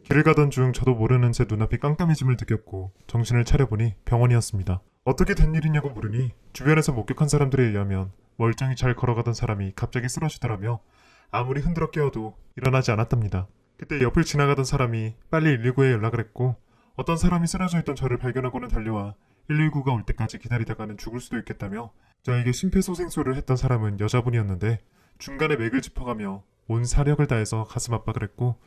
길을 가던 중 저도 모르는 제 눈앞이 깜깜해짐을 느꼈고 정신을 차려보니 병원이었습니다. 어떻게 된 일이냐고 물으니 주변에서 목격한 사람들에 의하면 멀쩡히 잘 걸어가던 사람이 갑자기 쓰러지더라며 아무리 흔들어 깨워도 일어나지 않았답니다. 그때 옆을 지나가던 사람이 빨리 119에 연락을 했고 어떤 사람이 쓰러져 있던 저를 발견하고는 달려와 119가 올 때까지 기다리다가는 죽을 수도 있겠다며 저에게 심폐소생술을 했던 사람은 여자분이었는데 중간에 맥을 짚어가며 온 사력을 다해서 가슴 압박을 했고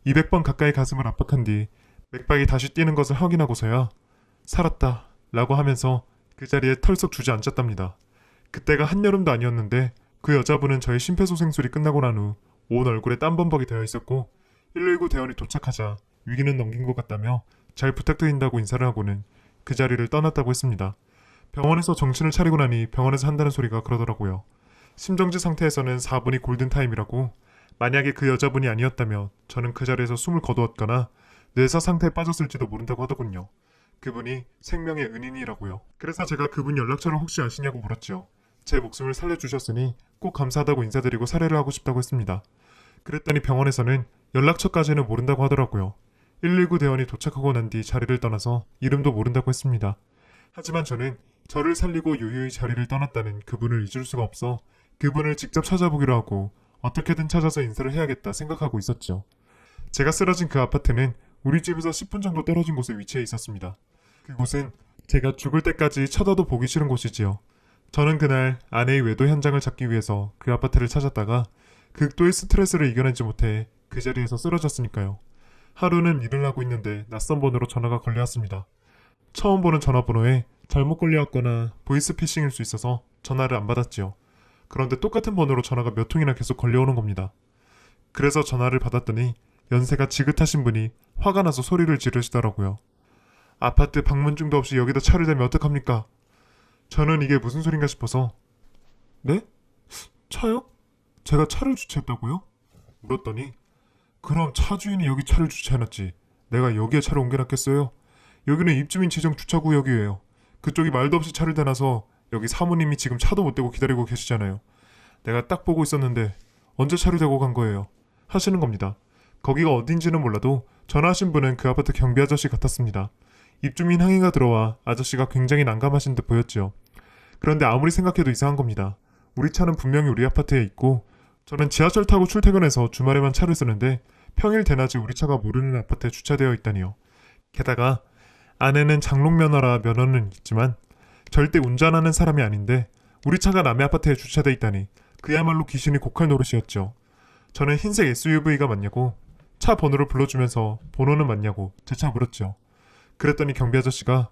200번 가까이 가슴을 압박한 뒤 맥박이 다시 뛰는 것을 확인하고서야 살았다 라고 하면서 그 자리에 털썩 주저앉았답니다. 그때가 한여름도 아니었는데 그 여자분은 저의 심폐소생술이 끝나고 난 후 온 얼굴에 땀범벅이 되어 있었고 119 대원이 도착하자 위기는 넘긴 것 같다며 잘 부탁드린다고 인사를 하고는 그 자리를 떠났다고 했습니다. 병원에서 정신을 차리고 나니 병원에서 한다는 소리가 그러더라고요. 심정지 상태에서는 4분이 골든타임이라고 만약에 그 여자분이 아니었다면 저는 그 자리에서 숨을 거두었거나 뇌사 상태에 빠졌을지도 모른다고 하더군요. 그분이 생명의 은인이라고요. 그래서 제가 그분 연락처를 혹시 아시냐고 물었죠. 제 목숨을 살려주셨으니 꼭 감사하다고 인사드리고 사례를 하고 싶다고 했습니다. 그랬더니 병원에서는 연락처까지는 모른다고 하더라고요. 119 대원이 도착하고 난 뒤 자리를 떠나서 이름도 모른다고 했습니다. 하지만 저는 저를 살리고 유유히 자리를 떠났다는 그분을 잊을 수가 없어 그분을 직접 찾아보기로 하고 어떻게든 찾아서 인사를 해야겠다 생각하고 있었죠. 제가 쓰러진 그 아파트는 우리 집에서 10분 정도 떨어진 곳에 위치해 있었습니다. 그곳은 제가 죽을 때까지 쳐다도 보기 싫은 곳이지요. 저는 그날 아내의 외도 현장을 찾기 위해서 그 아파트를 찾았다가 극도의 스트레스를 이겨내지 못해 그 자리에서 쓰러졌으니까요. 하루는 일을 하고 있는데 낯선 번호로 전화가 걸려왔습니다. 처음 보는 전화번호에 잘못 걸려왔거나 보이스피싱일 수 있어서 전화를 안 받았지요. 그런데 똑같은 번호로 전화가 몇 통이나 계속 걸려오는 겁니다. 그래서 전화를 받았더니 연세가 지긋하신 분이 화가 나서 소리를 지르시더라고요. 아파트 방문증도 없이 여기다 차를 대면 어떡합니까? 저는 이게 무슨 소린가 싶어서 네? 차요? 제가 차를 주차했다고요? 물었더니 그럼 차 주인이 여기 차를 주차해놨지 내가 여기에 차를 옮겨놨겠어요? 여기는 입주민 지정 주차구역이에요. 그쪽이 말도 없이 차를 대놔서 여기 사모님이 지금 차도 못 대고 기다리고 계시잖아요. 내가 딱 보고 있었는데 언제 차를 대고 간 거예요? 하시는 겁니다. 거기가 어딘지는 몰라도 전화하신 분은 그 아파트 경비 아저씨 같았습니다. 입주민 항의가 들어와 아저씨가 굉장히 난감하신 듯 보였죠. 그런데 아무리 생각해도 이상한 겁니다. 우리 차는 분명히 우리 아파트에 있고 저는 지하철 타고 출퇴근해서 주말에만 차를 쓰는데 평일 대낮에 우리 차가 모르는 아파트에 주차되어 있다니요. 게다가 아내는 장롱 면허라 면허는 있지만 절대 운전하는 사람이 아닌데 우리 차가 남의 아파트에 주차돼 있다니 그야말로 귀신이 곡할 노릇이었죠. 저는 흰색 SUV가 맞냐고 차 번호를 불러주면서 번호는 맞냐고 제 차 물었죠. 그랬더니 경비 아저씨가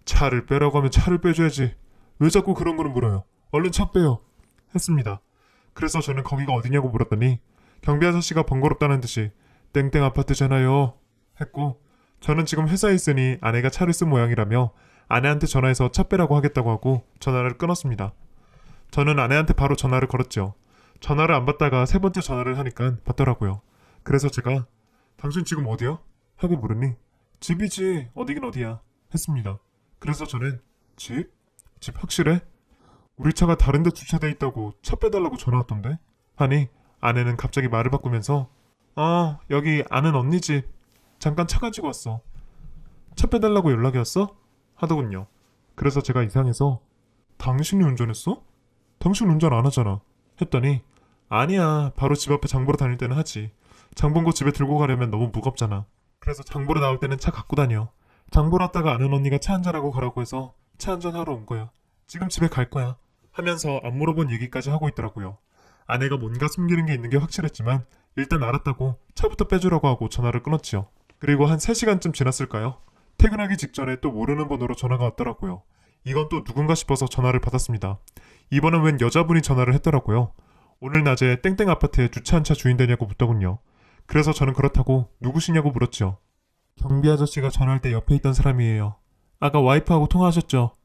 차를 빼라고 하면 차를 빼줘야지 왜 자꾸 그런 거는 물어요. 얼른 차 빼요 했습니다. 그래서 저는 거기가 어디냐고 물었더니 경비 아저씨가 번거롭다는 듯이 땡땡 아파트잖아요 했고 저는 지금 회사에 있으니 아내가 차를 쓴 모양이라며 아내한테 전화해서 차 빼라고 하겠다고 하고 전화를 끊었습니다. 저는 아내한테 바로 전화를 걸었죠. 전화를 안 받다가 세 번째 전화를 하니까 받더라고요. 그래서 제가 당신 지금 어디야? 하고 물으니 집이지 어디긴 어디야 했습니다. 그래서 저는 집? 집 확실해? 우리 차가 다른 데 주차돼 있다고 차 빼달라고 전화 왔던데? 하니 아내는 갑자기 말을 바꾸면서 여기 아는 언니 집 잠깐 차 가지고 왔어. 차 빼달라고 연락이 왔어? 하더군요. 그래서 제가 이상해서 당신이 운전했어? 당신 운전 안 하잖아 했더니 아니야 바로 집 앞에 장 보러 다닐 때는 하지. 장 본 거 집에 들고 가려면 너무 무겁잖아. 그래서 장 보러 나올 때는 차 갖고 다녀. 장 보러 왔다가 아는 언니가 차 한잔하고 가라고 해서 차 한잔하러 온 거야. 지금 집에 갈 거야 하면서 안 물어본 얘기까지 하고 있더라고요. 아내가 뭔가 숨기는 게 있는 게 확실했지만 일단 알았다고 차부터 빼주라고 하고 전화를 끊었지요. 그리고 한 3시간쯤 지났을까요? 퇴근하기 직전에 또 모르는 번호로 전화가 왔더라고요. 이건 또 누군가 싶어서 전화를 받았습니다. 이번엔 웬 여자분이 전화를 했더라고요. 오늘 낮에 땡땡 아파트에 주차한 차 주인 되냐고 묻더군요. 그래서 저는 그렇다고 누구시냐고 물었죠. 경비 아저씨가 전화할 때 옆에 있던 사람이에요. 아까 와이프하고 통화하셨죠?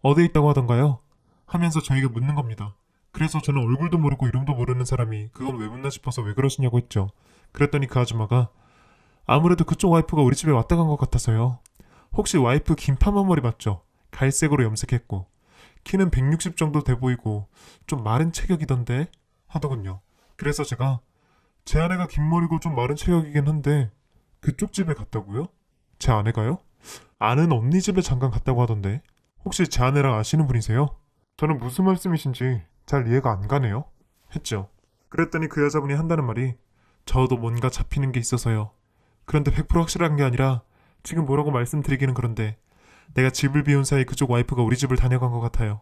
어디에 있다고 하던가요? 하면서 저에게 묻는 겁니다. 그래서 저는 얼굴도 모르고 이름도 모르는 사람이 그건 왜 묻나 싶어서 왜 그러시냐고 했죠. 그랬더니 그 아줌마가 아무래도 그쪽 와이프가 우리 집에 왔다 간 것 같아서요. 혹시 와이프 긴 파마 머리 맞죠? 갈색으로 염색했고 키는 160 정도 돼 보이고 좀 마른 체격이던데 하더군요. 그래서 제가 제 아내가 긴 머리고 좀 마른 체격이긴 한데 그쪽 집에 갔다고요? 제 아내가요? 아는 언니 집에 잠깐 갔다고 하던데 혹시 제 아내랑 아시는 분이세요? 저는 무슨 말씀이신지 잘 이해가 안 가네요. 했죠. 그랬더니 그 여자분이 한다는 말이 저도 뭔가 잡히는 게 있어서요. 그런데 100% 확실한 게 아니라 지금 뭐라고 말씀드리기는 그런데 내가 집을 비운 사이 그쪽 와이프가 우리 집을 다녀간 것 같아요.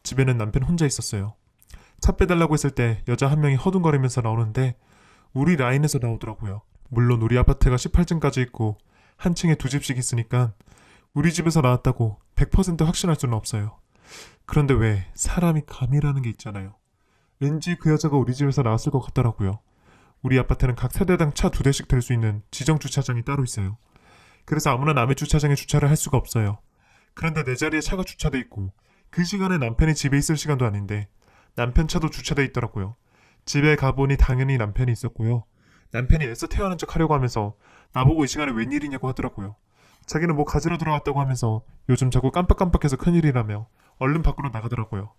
집에는 남편 혼자 있었어요. 차 빼달라고 했을 때 여자 한 명이 허둥거리면서 나오는데 우리 라인에서 나오더라고요. 물론 우리 아파트가 18층까지 있고 한 층에 두 집씩 있으니까 우리 집에서 나왔다고 100% 확신할 수는 없어요. 그런데 왜 사람이 감이라는 게 있잖아요. 왠지 그 여자가 우리 집에서 나왔을 것 같더라고요. 우리 아파트는 각 세대당 차 2대씩 댈 수 있는 지정 주차장이 따로 있어요. 그래서 아무나 남의 주차장에 주차를 할 수가 없어요. 그런데 내 자리에 차가 주차돼 있고 그 시간에 남편이 집에 있을 시간도 아닌데 남편 차도 주차돼 있더라고요. 집에 가보니 당연히 남편이 있었고요. 남편이 애써 태어난 척 하려고 하면서 나보고 이 시간에 웬일이냐고 하더라고요. 자기는 뭐 가지러 들어왔다고 하면서 요즘 자꾸 깜빡깜빡해서 큰일이라며 얼른 밖으로 나가더라고요.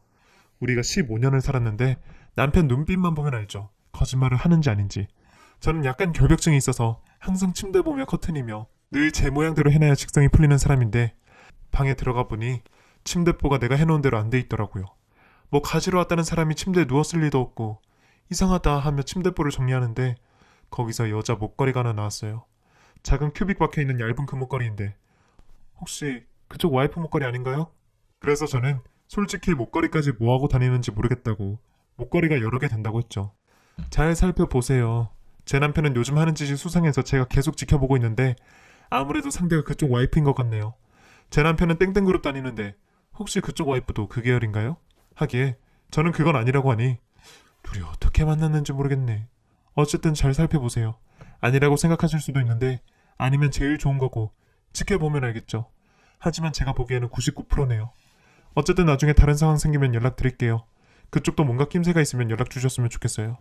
우리가 15년을 살았는데 남편 눈빛만 보면 알죠. 거짓말을 하는지 아닌지. 저는 약간 결벽증이 있어서 항상 침대 보며 커튼이며 늘 제 모양대로 해놔야 직성이 풀리는 사람인데 방에 들어가 보니 침대보가 내가 해놓은 대로 안 돼 있더라고요. 뭐 가지러 왔다는 사람이 침대에 누웠을 리도 없고 이상하다 하며 침대보를 정리하는데 거기서 여자 목걸이가 하나 나왔어요. 작은 큐빅 박혀있는 얇은 그 목걸이인데 혹시 그쪽 와이프 목걸이 아닌가요? 그래서 저는 솔직히 목걸이까지 뭐하고 다니는지 모르겠다고 목걸이가 여러 개 된다고 했죠. 잘 살펴보세요. 제 남편은 요즘 하는 짓이 수상해서 제가 계속 지켜보고 있는데 아무래도 상대가 그쪽 와이프인 것 같네요. 제 남편은 땡땡그룹 다니는데 혹시 그쪽 와이프도 그 계열인가요? 하기에 저는 그건 아니라고 하니 둘이 어떻게 만났는지 모르겠네. 어쨌든 잘 살펴보세요. 아니라고 생각하실 수도 있는데 아니면 제일 좋은 거고 지켜보면 알겠죠. 하지만 제가 보기에는 99%네요. 어쨌든 나중에 다른 상황 생기면 연락드릴게요. 그쪽도 뭔가 낌새가 있으면 연락 주셨으면 좋겠어요.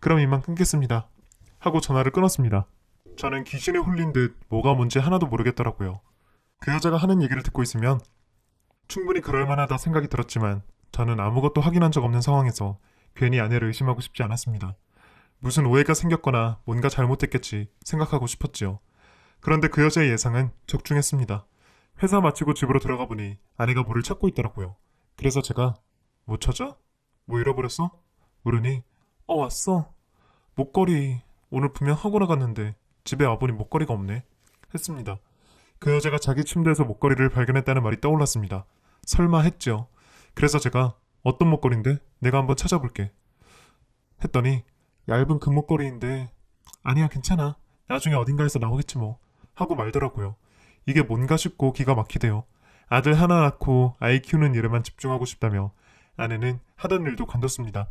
그럼 이만 끊겠습니다. 하고 전화를 끊었습니다. 저는 귀신에 홀린 듯 뭐가 뭔지 하나도 모르겠더라고요. 그 여자가 하는 얘기를 듣고 있으면 충분히 그럴만하다 생각이 들었지만 저는 아무것도 확인한 적 없는 상황에서 괜히 아내를 의심하고 싶지 않았습니다. 무슨 오해가 생겼거나 뭔가 잘못됐겠지 생각하고 싶었지요. 그런데 그 여자의 예상은 적중했습니다. 회사 마치고 집으로 들어가 보니 아내가 뭐를 찾고 있더라고요. 그래서 제가 뭐 찾아? 뭐 잃어버렸어? 물으니 왔어. 목걸이 오늘 분명 하고 나갔는데 집에 와보니 목걸이가 없네 했습니다. 그 여자가 자기 침대에서 목걸이를 발견했다는 말이 떠올랐습니다. 설마 했죠. 그래서 제가 어떤 목걸이인데? 내가 한번 찾아볼게 했더니 얇은 금목걸이인데 아니야 괜찮아. 나중에 어딘가에서 나오겠지 뭐 하고 말더라고요. 이게 뭔가 싶고 기가 막히대요. 아들 하나 낳고 아이 키우는 일에만 집중하고 싶다며 아내는 하던 일도 관뒀습니다.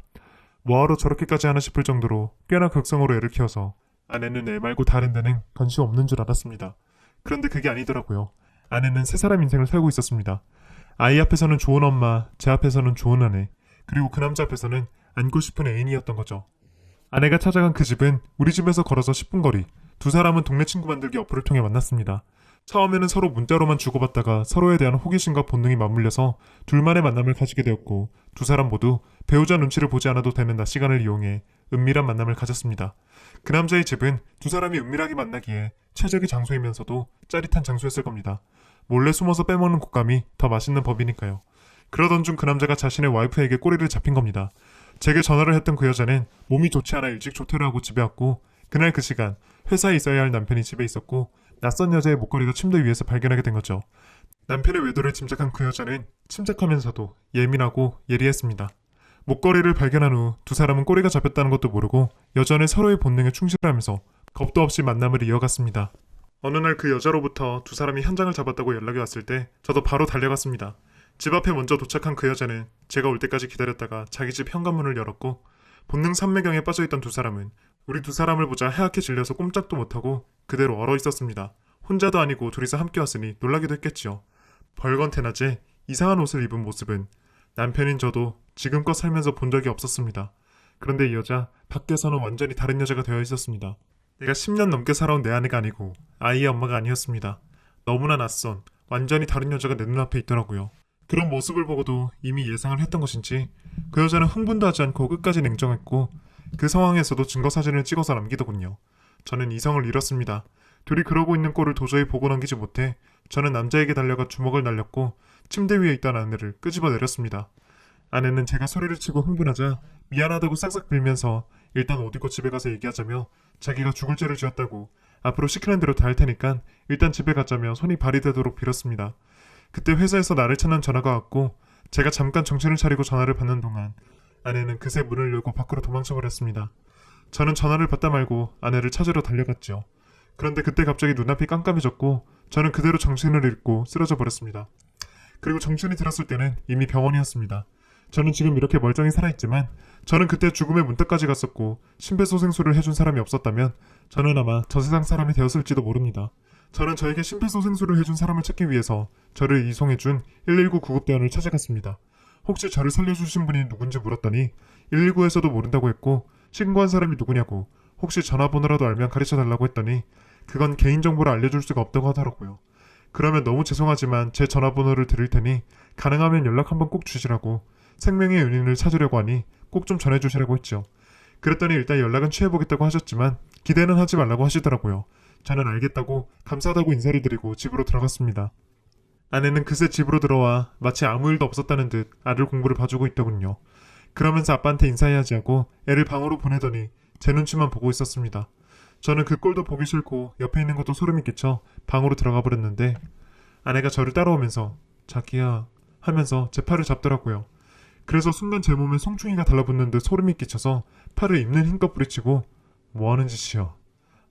뭐하러 저렇게까지 하나 싶을 정도로 꽤나 극성으로 애를 키워서 아내는 애 말고 다른 데는 관심 없는 줄 알았습니다. 그런데 그게 아니더라고요. 아내는 세 사람 인생을 살고 있었습니다. 아이 앞에서는 좋은 엄마, 제 앞에서는 좋은 아내, 그리고 그 남자 앞에서는 안고 싶은 애인이었던 거죠. 아내가 찾아간 그 집은 우리 집에서 걸어서 10분 거리. 두 사람은 동네 친구 만들기 어플을 통해 만났습니다. 처음에는 서로 문자로만 주고받다가 서로에 대한 호기심과 본능이 맞물려서 둘만의 만남을 가지게 되었고 두 사람 모두 배우자 눈치를 보지 않아도 되는 낮 시간을 이용해 은밀한 만남을 가졌습니다. 그 남자의 집은 두 사람이 은밀하게 만나기에 최적의 장소이면서도 짜릿한 장소였을 겁니다. 몰래 숨어서 빼먹는 곶감이 더 맛있는 법이니까요. 그러던 중 그 남자가 자신의 와이프에게 꼬리를 잡힌 겁니다. 제게 전화를 했던 그 여자는 몸이 좋지 않아 일찍 조퇴를 하고 집에 왔고 그날 그 시간 회사에 있어야 할 남편이 집에 있었고 낯선 여자의 목걸이가 침대 위에서 발견하게 된 거죠. 남편의 외도를 짐작한 그 여자는 침착하면서도 예민하고 예리했습니다. 목걸이를 발견한 후 두 사람은 꼬리가 잡혔다는 것도 모르고 여전히 서로의 본능에 충실하면서 겁도 없이 만남을 이어갔습니다. 어느 날 그 여자로부터 두 사람이 현장을 잡았다고 연락이 왔을 때 저도 바로 달려갔습니다. 집 앞에 먼저 도착한 그 여자는 제가 올 때까지 기다렸다가 자기 집 현관문을 열었고 본능 삼매경에 빠져있던 두 사람은 우리 두 사람을 보자 해악해 질려서 꼼짝도 못하고 그대로 얼어 있었습니다. 혼자도 아니고 둘이서 함께 왔으니 놀라기도 했겠지요. 벌건태낮에 이상한 옷을 입은 모습은 남편인 저도 지금껏 살면서 본 적이 없었습니다. 그런데 이 여자 밖에서는 완전히 다른 여자가 되어 있었습니다. 내가 10년 넘게 살아온 내 아내가 아니고 아이의 엄마가 아니었습니다. 너무나 낯선 완전히 다른 여자가 내 눈앞에 있더라고요. 그런 모습을 보고도 이미 예상을 했던 것인지 그 여자는 흥분도 하지 않고 끝까지 냉정했고 그 상황에서도 증거 사진을 찍어서 남기더군요. 저는 이성을 잃었습니다. 둘이 그러고 있는 꼴을 도저히 보고 넘기지 못해 저는 남자에게 달려가 주먹을 날렸고 침대 위에 있던 아내를 끄집어 내렸습니다. 아내는 제가 소리를 치고 흥분하자 미안하다고 싹싹 빌면서 일단 옷 입고 집에 가서 얘기하자며 자기가 죽을 죄를 지었다고 앞으로 시키는 대로 다 할 테니까 일단 집에 가자며 손이 발이 되도록 빌었습니다. 그때 회사에서 나를 찾는 전화가 왔고 제가 잠깐 정신을 차리고 전화를 받는 동안 아내는 그새 문을 열고 밖으로 도망쳐 버렸습니다. 저는 전화를 받다 말고 아내를 찾으러 달려갔죠. 그런데 그때 갑자기 눈앞이 깜깜해졌고 저는 그대로 정신을 잃고 쓰러져 버렸습니다. 그리고 정신이 들었을 때는 이미 병원이었습니다. 저는 지금 이렇게 멀쩡히 살아있지만 저는 그때 죽음의 문턱까지 갔었고 심폐소생술을 해준 사람이 없었다면 저는 아마 저 세상 사람이 되었을지도 모릅니다. 저는 저에게 심폐소생술을 해준 사람을 찾기 위해서 저를 이송해준 119 구급대원을 찾아갔습니다. 혹시 저를 살려주신 분이 누군지 물었더니 119에서도 모른다고 했고 신고한 사람이 누구냐고 혹시 전화번호라도 알면 가르쳐달라고 했더니 그건 개인정보를 알려줄 수가 없다고 하더라고요. 그러면 너무 죄송하지만 제 전화번호를 드릴 테니 가능하면 연락 한번 꼭 주시라고 생명의 은인을 찾으려고 하니 꼭 좀 전해주시라고 했죠. 그랬더니 일단 연락은 취해보겠다고 하셨지만 기대는 하지 말라고 하시더라고요. 저는 알겠다고 감사하다고 인사를 드리고 집으로 들어갔습니다. 아내는 그새 집으로 들어와 마치 아무 일도 없었다는 듯 아들 공부를 봐주고 있더군요. 그러면서 아빠한테 인사해야지 하고 애를 방으로 보내더니 제 눈치만 보고 있었습니다. 저는 그 꼴도 보기 싫고 옆에 있는 것도 소름이 끼쳐 방으로 들어가 버렸는데 아내가 저를 따라오면서 자기야 하면서 제 팔을 잡더라고요. 그래서 순간 제 몸에 송충이가 달라붙는 듯 소름이 끼쳐서 팔을 입는 힘껏 부리치고 뭐하는 짓이야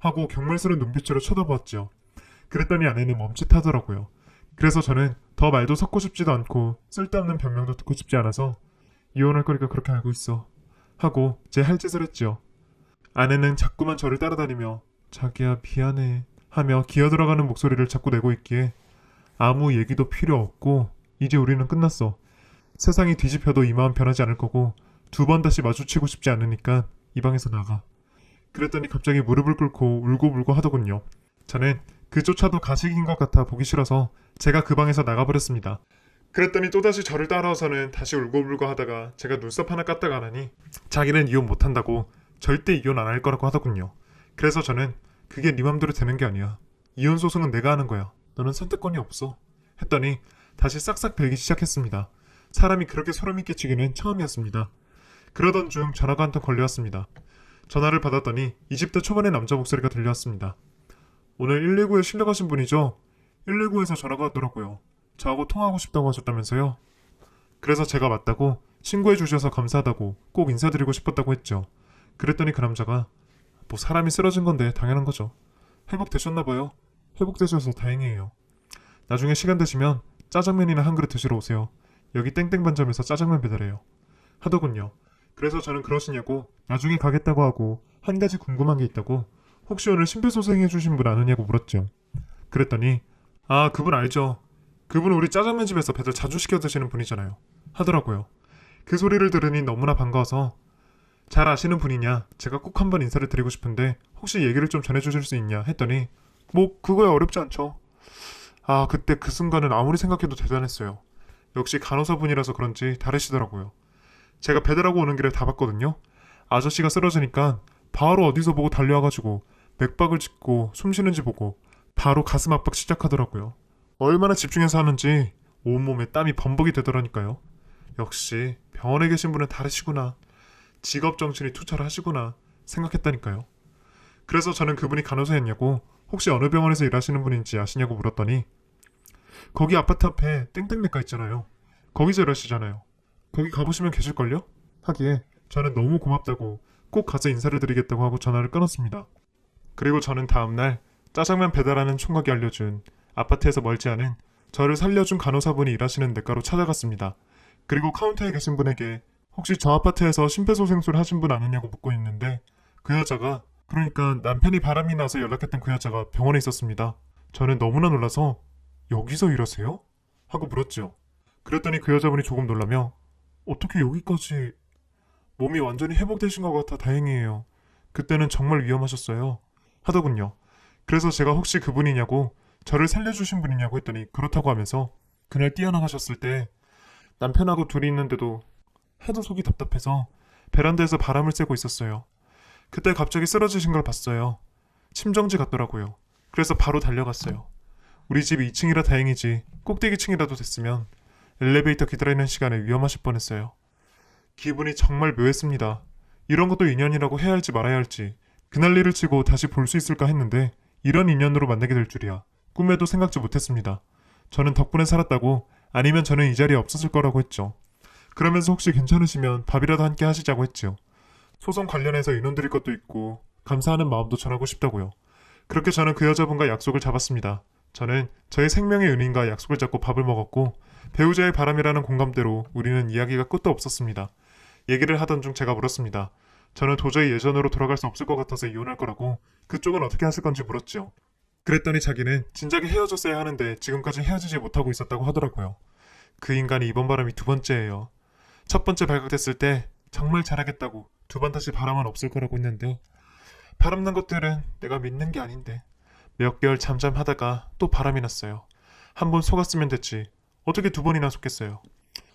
하고 경멸스러운 눈빛으로 쳐다보았죠. 그랬더니 아내는 멈칫하더라고요. 그래서 저는 더 말도 섞고 싶지도 않고 쓸데없는 변명도 듣고 싶지 않아서 이혼할 거니까 그렇게 알고 있어 하고 제 할 짓을 했죠. 아내는 자꾸만 저를 따라다니며 자기야 미안해 하며 기어들어가는 목소리를 자꾸 내고 있기에 아무 얘기도 필요 없고 이제 우리는 끝났어. 세상이 뒤집혀도 이 마음 변하지 않을 거고 두 번 다시 마주치고 싶지 않으니까 이 방에서 나가. 그랬더니 갑자기 무릎을 꿇고 울고불고 하더군요. 저는 그조차도 가식인 것 같아 보기 싫어서 제가 그 방에서 나가버렸습니다. 그랬더니 또다시 저를 따라와서는 다시 울고불고 하다가 제가 눈썹 하나 깠다가 안 하니 자기는 이혼 못한다고 절대 이혼 안 할 거라고 하더군요. 그래서 저는 그게 네 맘대로 되는 게 아니야. 이혼 소송은 내가 하는 거야. 너는 선택권이 없어. 했더니 다시 싹싹 빌기 시작했습니다. 사람이 그렇게 소름이 끼치기는 처음이었습니다. 그러던 중 전화가 한 통 걸려왔습니다. 전화를 받았더니 20대 초반의 남자 목소리가 들려왔습니다. 오늘 119에 실려가신 분이죠? 119에서 전화가 왔더라고요. 저하고 통화하고 싶다고 하셨다면서요? 그래서 제가 맞다고 신고해 주셔서 감사하다고 꼭 인사드리고 싶었다고 했죠. 그랬더니 그 남자가 뭐 사람이 쓰러진 건데 당연한 거죠. 회복되셨나봐요. 회복되셔서 다행이에요. 나중에 시간 되시면 짜장면이나 한 그릇 드시러 오세요. 여기 땡땡반점에서 짜장면 배달해요. 하더군요. 그래서 저는 그러시냐고 나중에 가겠다고 하고 한 가지 궁금한 게 있다고 혹시 오늘 심폐소생 해주신 분 아느냐고 물었죠. 그랬더니 아 그분 알죠. 그분 우리 짜장면집에서 배달 자주 시켜 드시는 분이잖아요. 하더라고요. 그 소리를 들으니 너무나 반가워서 잘 아시는 분이냐 제가 꼭 한번 인사를 드리고 싶은데 혹시 얘기를 좀 전해주실 수 있냐 했더니 뭐 그거야 어렵지 않죠. 아 그때 그 순간은 아무리 생각해도 대단했어요. 역시 간호사분이라서 그런지 다르시더라고요. 제가 배달하고 오는 길에 다 봤거든요. 아저씨가 쓰러지니까 바로 어디서 보고 달려와가지고 맥박을 짚고 숨 쉬는지 보고 바로 가슴 압박 시작하더라고요. 얼마나 집중해서 하는지 온몸에 땀이 범벅이 되더라니까요. 역시 병원에 계신 분은 다르시구나. 직업정신이 투철하시구나 생각했다니까요. 그래서 저는 그분이 간호사였냐고 혹시 어느 병원에서 일하시는 분인지 아시냐고 물었더니 거기 아파트 앞에 땡땡내과 있잖아요. 거기서 일하시잖아요. 거기 가보시면 계실걸요? 하기에 저는 너무 고맙다고 꼭 가서 인사를 드리겠다고 하고 전화를 끊었습니다. 그리고 저는 다음날 짜장면 배달하는 총각이 알려준 아파트에서 멀지 않은 저를 살려준 간호사분이 일하시는 내과로 찾아갔습니다. 그리고 카운터에 계신 분에게 혹시 저 아파트에서 심폐소생술 하신 분 아느냐고 묻고 있는데 그 여자가 그러니까 남편이 바람이 나서 연락했던 그 여자가 병원에 있었습니다. 저는 너무나 놀라서 여기서 일하세요? 하고 물었죠. 그랬더니 그 여자분이 조금 놀라며 어떻게 여기까지 몸이 완전히 회복되신 것 같아 다행이에요. 그때는 정말 위험하셨어요. 하더군요. 그래서 제가 혹시 그분이냐고 저를 살려주신 분이냐고 했더니 그렇다고 하면서 그날 뛰어나가셨을 때 남편하고 둘이 있는데도 해도 속이 답답해서 베란다에서 바람을 쐬고 있었어요. 그때 갑자기 쓰러지신 걸 봤어요. 심정지 같더라고요. 그래서 바로 달려갔어요. 우리 집이 2층이라 다행이지 꼭대기층이라도 됐으면 엘리베이터 기다리는 시간에 위험하실 뻔했어요. 기분이 정말 묘했습니다. 이런 것도 인연이라고 해야 할지 말아야 할지 그날 일을 치고 다시 볼 수 있을까 했는데 이런 인연으로 만나게 될 줄이야 꿈에도 생각지 못했습니다. 저는 덕분에 살았다고 아니면 저는 이 자리에 없었을 거라고 했죠. 그러면서 혹시 괜찮으시면 밥이라도 함께 하시자고 했지요. 소송 관련해서 인원 드릴 것도 있고 감사하는 마음도 전하고 싶다고요. 그렇게 저는 그 여자분과 약속을 잡았습니다. 저는 저의 생명의 은인과 약속을 잡고 밥을 먹었고 배우자의 바람이라는 공감대로 우리는 이야기가 끝도 없었습니다. 얘기를 하던 중 제가 물었습니다. 저는 도저히 예전으로 돌아갈 수 없을 것 같아서 이혼할 거라고 그쪽은 어떻게 하실 건지 물었죠. 그랬더니 자기는 진작에 헤어졌어야 하는데 지금까지 헤어지지 못하고 있었다고 하더라고요. 그 인간이 이번 바람이 두 번째예요. 첫 번째 발각됐을 때 정말 잘하겠다고 두 번 다시 바람은 없을 거라고 했는데 바람난 것들은 내가 믿는 게 아닌데 몇 개월 잠잠하다가 또 바람이 났어요. 한 번 속았으면 됐지 어떻게 두 번이나 속겠어요.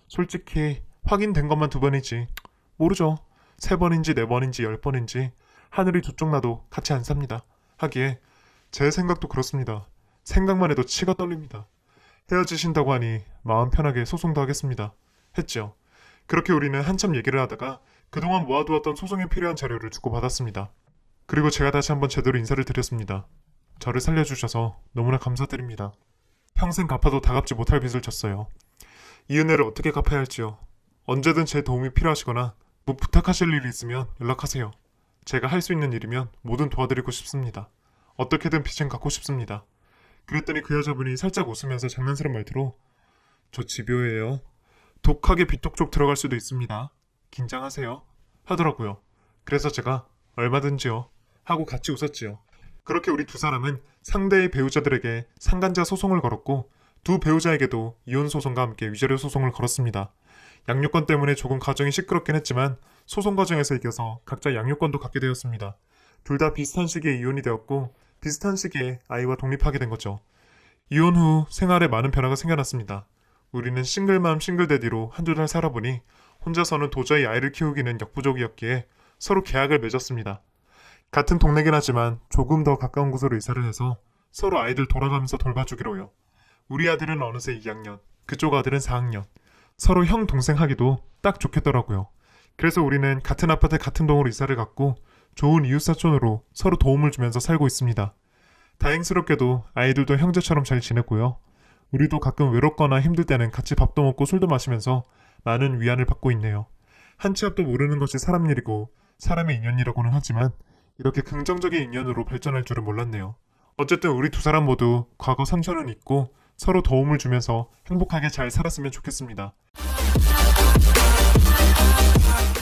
솔직히 확인된 것만 두 번이지 모르죠. 세 번인지 네 번인지 10번인지 하늘이 두 쪽 나도 같이 안 삽니다. 하기에 제 생각도 그렇습니다. 생각만 해도 치가 떨립니다. 헤어지신다고 하니 마음 편하게 소송도 하겠습니다. 했죠. 그렇게 우리는 한참 얘기를 하다가 그동안 모아두었던 소송에 필요한 자료를 주고받았습니다. 그리고 제가 다시 한번 제대로 인사를 드렸습니다. 저를 살려주셔서 너무나 감사드립니다. 평생 갚아도 다 갚지 못할 빚을 졌어요. 이 은혜를 어떻게 갚아야 할지요. 언제든 제 도움이 필요하시거나 뭐 부탁하실 일이 있으면 연락하세요. 제가 할 수 있는 일이면 뭐든 도와드리고 싶습니다. 어떻게든 빚은 갚고 싶습니다. 그랬더니 그 여자분이 살짝 웃으면서 장난스러운 말투로 저 집요해요. 독하게 빚독 쪽 들어갈 수도 있습니다. 긴장하세요. 하더라고요. 그래서 제가 얼마든지요. 하고 같이 웃었지요. 그렇게 우리 두 사람은 상대의 배우자들에게 상간자 소송을 걸었고 두 배우자에게도 이혼 소송과 함께 위자료 소송을 걸었습니다. 양육권 때문에 조금 과정이 시끄럽긴 했지만 소송 과정에서 이겨서 각자 양육권도 갖게 되었습니다. 둘 다 비슷한 시기에 이혼이 되었고 비슷한 시기에 아이와 독립하게 된 거죠. 이혼 후 생활에 많은 변화가 생겨났습니다. 우리는 싱글맘 싱글데디로 한두 달 살아보니 혼자서는 도저히 아이를 키우기는 역부족이었기에 서로 계약을 맺었습니다. 같은 동네긴 하지만 조금 더 가까운 곳으로 이사를 해서 서로 아이들 돌아가면서 돌봐주기로요. 우리 아들은 어느새 2학년, 그쪽 아들은 4학년. 서로 형 동생 하기도 딱 좋겠더라고요. 그래서 우리는 같은 아파트 같은 동으로 이사를 갔고 좋은 이웃사촌으로 서로 도움을 주면서 살고 있습니다. 다행스럽게도 아이들도 형제처럼 잘 지냈고요. 우리도 가끔 외롭거나 힘들 때는 같이 밥도 먹고 술도 마시면서 많은 위안을 받고 있네요. 한 치 앞도 모르는 것이 사람 일이고 사람의 인연이라고는 하지만 이렇게 긍정적인 인연으로 발전할 줄은 몰랐네요. 어쨌든 우리 두 사람 모두 과거 상처는 잊고 서로 도움을 주면서 행복하게 잘 살았으면 좋겠습니다.